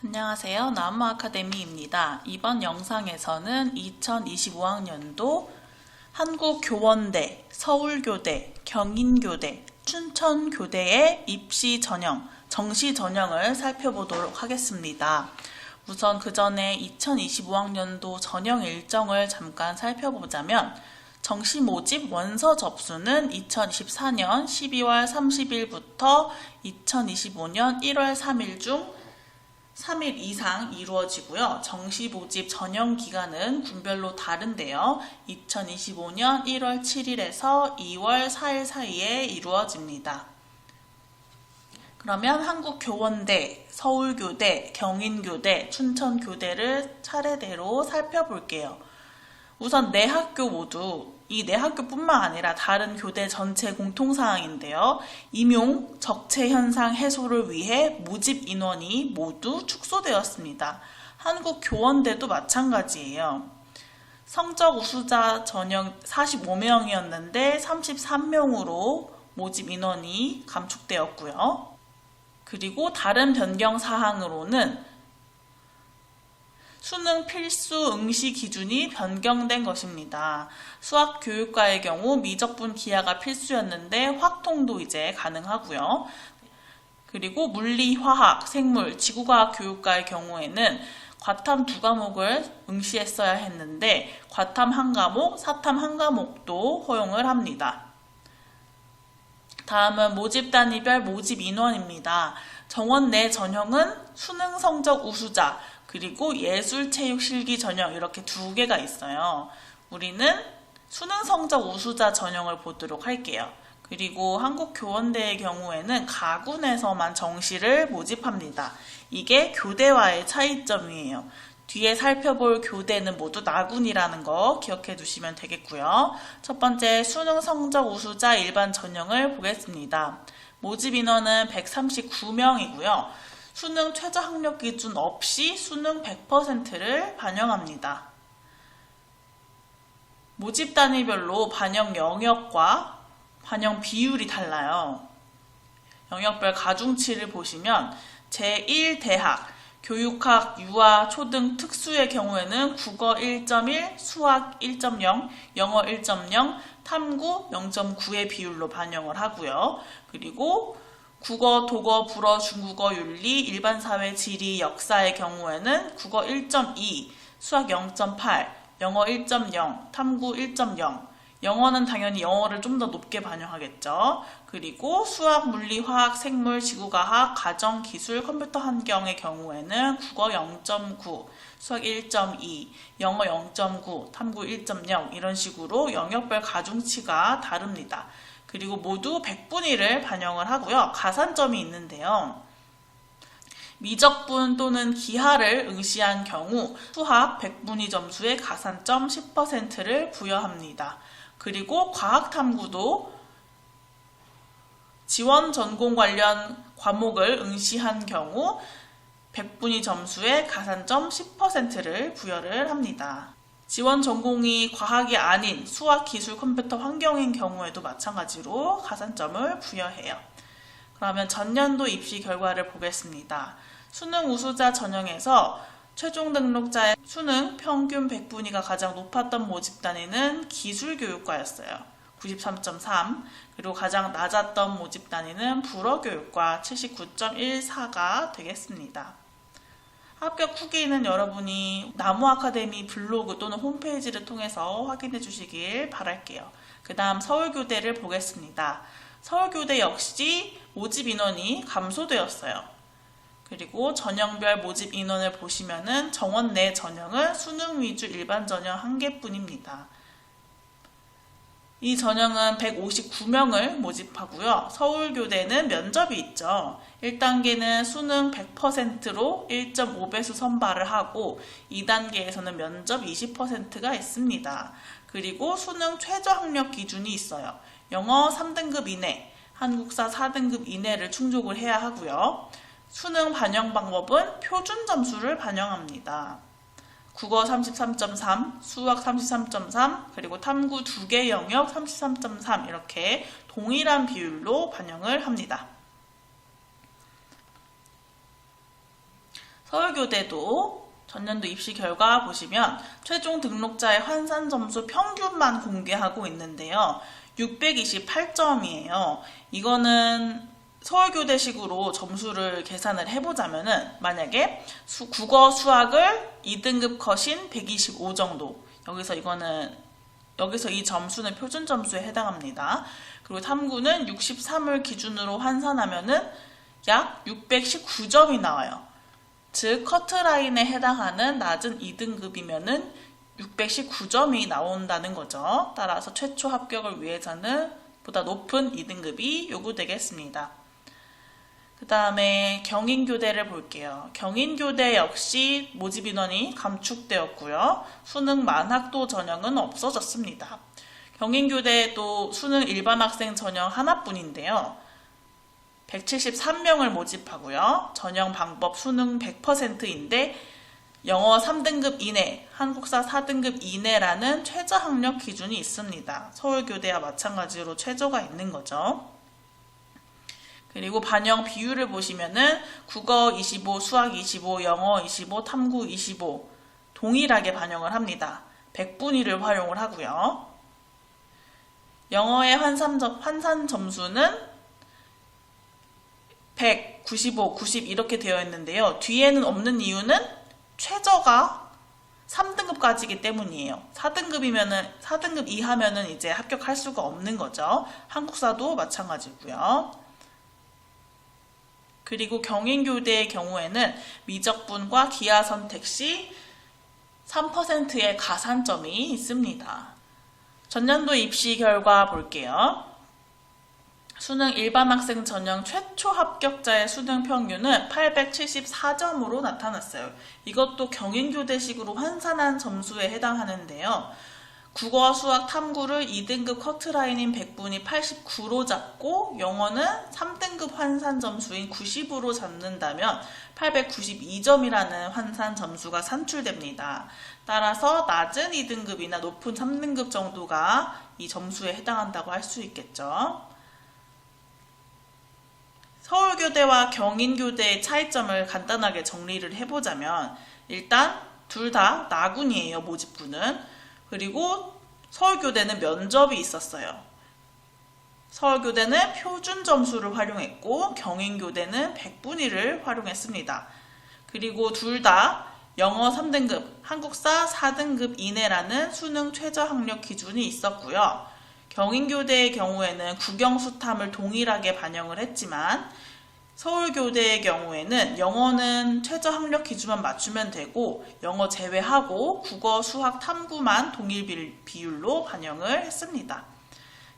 안녕하세요. 나무아카데미입니다. 이번 영상에서는 2025학년도 한국교원대, 서울교대, 경인교대, 춘천교대의 입시 전형, 정시 전형을 살펴보도록 하겠습니다. 우선 그 전에 2025학년도 전형 일정을 잠깐 살펴보자면 정시 모집 원서 접수는 2024년 12월 30일부터 2025년 1월 3일 중 3일 이상 이루어지고요. 정시 모집 전형 기간은 군별로 다른데요. 2025년 1월 7일에서 2월 4일 사이에 이루어집니다. 그러면 한국교원대, 서울교대, 경인교대, 춘천교대를 차례대로 살펴볼게요. 우선 네 학교 모두 이 네 학교뿐만 아니라 다른 교대 전체 공통사항인데요. 임용, 적체 현상 해소를 위해 모집 인원이 모두 축소되었습니다. 한국교원대도 마찬가지예요. 성적 우수자 전형 45명이었는데 33명으로 모집 인원이 감축되었고요. 그리고 다른 변경 사항으로는 수능 필수 응시 기준이 변경된 것입니다. 수학 교육과의 경우 미적분 기하가 필수였는데 확통도 이제 가능하고요. 그리고 물리, 화학, 생물, 지구과학 교육과의 경우에는 과탐 2과목을 응시했어야 했는데 과탐 1과목, 사탐 1과목도 허용을 합니다. 다음은 모집 단위별 모집 인원입니다. 정원 내 전형은 수능 성적 우수자, 그리고 예술체육실기 전형 이렇게 두 개가 있어요. 우리는 수능 성적 우수자 전형을 보도록 할게요. 그리고 한국교원대의 경우에는 가군에서만 정시를 모집합니다. 이게 교대와의 차이점이에요. 뒤에 살펴볼 교대는 모두 나군이라는 거 기억해 두시면 되겠고요. 첫 번째 수능 성적 우수자 일반 전형을 보겠습니다. 모집 인원은 139명이고요. 수능 최저 학력 기준 없이 수능 100%를 반영합니다. 모집 단위별로 반영 영역과 반영 비율이 달라요. 영역별 가중치를 보시면 제1대학, 교육학, 유아, 초등, 특수의 경우에는 국어 1.1, 수학 1.0, 영어 1.0, 탐구 0.9의 비율로 반영을 하고요. 그리고 국어, 독어, 불어, 중국어, 윤리, 일반사회, 지리, 역사의 경우에는 국어 1.2, 수학 0.8, 영어 1.0, 탐구 1.0, 영어는 당연히 영어를 좀 더 높게 반영하겠죠. 그리고 수학, 물리, 화학, 생물, 지구과학, 가정, 기술, 컴퓨터 환경의 경우에는 국어 0.9, 수학 1.2, 영어 0.9, 탐구 1.0 이런 식으로 영역별 가중치가 다릅니다. 그리고 모두 100분위를 반영을 하고요. 가산점이 있는데요. 미적분 또는 기하를 응시한 경우 수학 100분위 점수에 가산점 10%를 부여합니다. 그리고 과학탐구도 지원 전공 관련 과목을 응시한 경우 100분위 점수에 가산점 10%를 부여를 합니다. 지원 전공이 과학이 아닌 수학, 기술, 컴퓨터, 환경인 경우에도 마찬가지로 가산점을 부여해요. 그러면 전년도 입시 결과를 보겠습니다. 수능 우수자 전형에서 최종 등록자의 수능 평균 100분위가 가장 높았던 모집 단위는 기술교육과였어요. 93.3. 그리고 가장 낮았던 모집 단위는 불어교육과 79.14가 되겠습니다. 합격 후기는 여러분이 나무아카데미 블로그 또는 홈페이지를 통해서 확인해 주시길 바랄게요. 그 다음 서울교대를 보겠습니다. 서울교대 역시 모집 인원이 감소되었어요. 그리고 전형별 모집 인원을 보시면은 정원 내 전형은 수능 위주 일반 전형 1개뿐입니다. 이 전형은 159명을 모집하고요. 서울교대는 면접이 있죠. 1단계는 수능 100%로 1.5배수 선발을 하고 2단계에서는 면접 20%가 있습니다. 그리고 수능 최저 학력 기준이 있어요. 영어 3등급 이내, 한국사 4등급 이내를 충족을 해야 하고요. 수능 반영 방법은 표준 점수를 반영합니다. 국어 33.3, 수학 33.3, 그리고 탐구 2개 영역 33.3 이렇게 동일한 비율로 반영을 합니다. 서울교대도 전년도 입시 결과 보시면 최종 등록자의 환산 점수 평균만 공개하고 있는데요. 628점이에요. 이거는 서울교대식으로 점수를 계산을 해보자면은 만약에 국어, 수학을 2등급 컷인 125 정도. 여기서 이 점수는 표준 점수에 해당합니다. 그리고 탐구는 63을 기준으로 환산하면은 약 619점이 나와요. 즉 커트라인에 해당하는 낮은 2등급이면은 619점이 나온다는 거죠. 따라서 최초 합격을 위해서는 보다 높은 2등급이 요구되겠습니다. 그 다음에 경인교대를 볼게요. 경인교대 역시 모집 인원이 감축되었고요. 수능 만학도 전형은 없어졌습니다. 경인교대도 수능 일반 학생 전형 하나뿐인데요. 173명을 모집하고요. 전형 방법 수능 100%인데 영어 3등급 이내, 한국사 4등급 이내라는 최저 학력 기준이 있습니다. 서울교대와 마찬가지로 최저가 있는 거죠. 그리고 반영 비율을 보시면은 국어 25, 수학 25, 영어 25, 탐구 25 동일하게 반영을 합니다. 100분위를 활용을 하고요. 영어의 환산 점수는 100, 95, 90 이렇게 되어 있는데요. 뒤에는 없는 이유는 최저가 3등급까지이기 때문이에요. 4등급 이하면은 이제 합격할 수가 없는 거죠. 한국사도 마찬가지고요. 그리고 경인교대의 경우에는 미적분과 기하 선택 시 3%의 가산점이 있습니다. 전년도 입시 결과 볼게요. 수능 일반 학생 전형 최초 합격자의 수능 평균은 874점으로 나타났어요. 이것도 경인교대식으로 환산한 점수에 해당하는데요. 국어, 수학, 탐구를 2등급 커트라인인 100분이 89로 잡고 영어는 3등급 환산 점수인 90으로 잡는다면 892점이라는 환산 점수가 산출됩니다. 따라서 낮은 2등급이나 높은 3등급 정도가 이 점수에 해당한다고 할 수 있겠죠. 서울교대와 경인교대의 차이점을 간단하게 정리를 해보자면 일단 둘 다 나군이에요. 모집부는. 그리고 서울교대는 면접이 있었어요. 서울교대는 표준 점수를 활용했고 경인교대는 100분위를 활용했습니다. 그리고 둘 다 영어 3등급, 한국사 4등급 이내라는 수능 최저 학력 기준이 있었고요. 경인교대의 경우에는 국영수탐을 동일하게 반영을 했지만 서울교대의 경우에는 영어는 최저 학력 기준만 맞추면 되고 영어 제외하고 국어, 수학, 탐구만 동일 비율로 반영을 했습니다.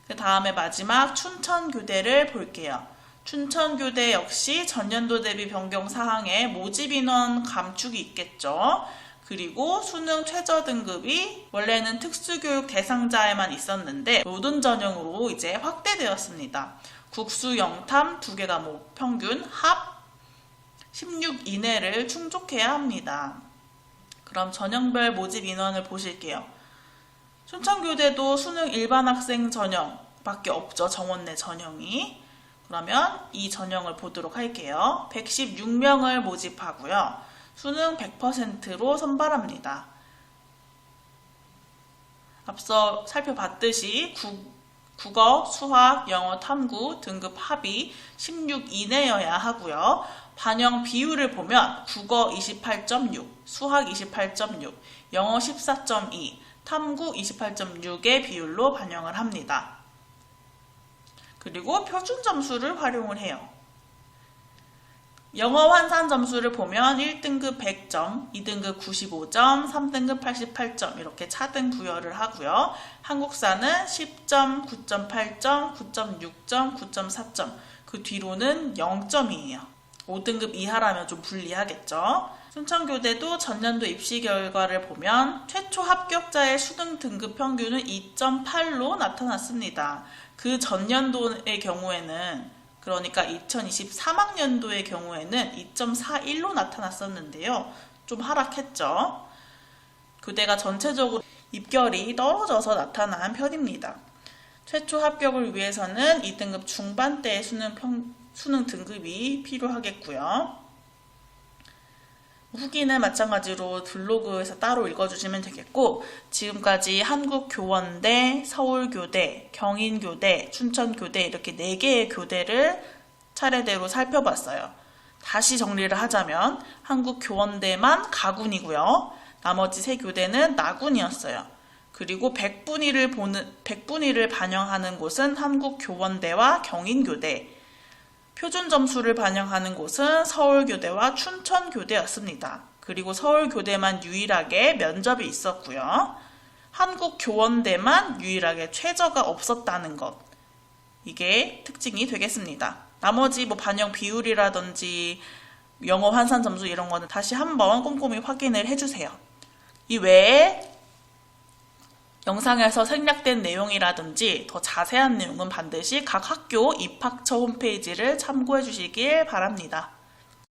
그 다음에 마지막 춘천교대를 볼게요. 춘천교대 역시 전년도 대비 변경 사항에 모집 인원 감축이 있겠죠. 그리고 수능 최저 등급이 원래는 특수교육 대상자에만 있었는데 모든 전형으로 이제 확대되었습니다. 국수, 영탐 2개 과목 평균 합 16 이내를 충족해야 합니다. 그럼 전형별 모집 인원을 보실게요. 춘천교대도 수능 일반 학생 전형밖에 없죠. 정원 내 전형이. 그러면 이 전형을 보도록 할게요. 116명을 모집하고요. 수능 100%로 선발합니다. 앞서 살펴봤듯이 국어, 수학, 영어, 탐구 등급 합이 16 이내여야 하고요. 반영 비율을 보면 국어 28.6, 수학 28.6, 영어 14.2, 탐구 28.6의 비율로 반영을 합니다. 그리고 표준 점수를 활용을 해요. 영어 환산 점수를 보면 1등급 100점, 2등급 95점, 3등급 88점 이렇게 차등 부여를 하고요. 한국사는 10점, 9.8점, 9.6점, 9.4점 그 뒤로는 0점이에요. 5등급 이하라면 좀 불리하겠죠. 춘천교대도 전년도 입시 결과를 보면 최초 합격자의 수능 등급 평균은 2.8로 나타났습니다. 그 전년도의 경우에는 그러니까 2023학년도의 경우에는 2.41로 나타났었는데요. 좀 하락했죠. 교대가 전체적으로 입결이 떨어져서 나타난 편입니다. 최초 합격을 위해서는 2등급 중반대의 수능 등급이 필요하겠고요. 후기는 마찬가지로 블로그에서 따로 읽어주시면 되겠고, 지금까지 한국교원대, 서울교대, 경인교대, 춘천교대 이렇게 4개의 교대를 차례대로 살펴봤어요. 다시 정리를 하자면 한국교원대만 가군이고요. 나머지 3교대는 나군이었어요. 그리고 백분위를 반영하는 곳은 한국교원대와 경인교대, 표준 점수를 반영하는 곳은 서울교대와 춘천교대였습니다. 그리고 서울교대만 유일하게 면접이 있었고요. 한국교원대만 유일하게 최저가 없었다는 것. 이게 특징이 되겠습니다. 나머지 반영 비율이라든지 영어 환산 점수 이런 거는 다시 한번 꼼꼼히 확인을 해주세요. 이 외에 영상에서 생략된 내용이라든지 더 자세한 내용은 반드시 각 학교 입학처 홈페이지를 참고해 주시길 바랍니다.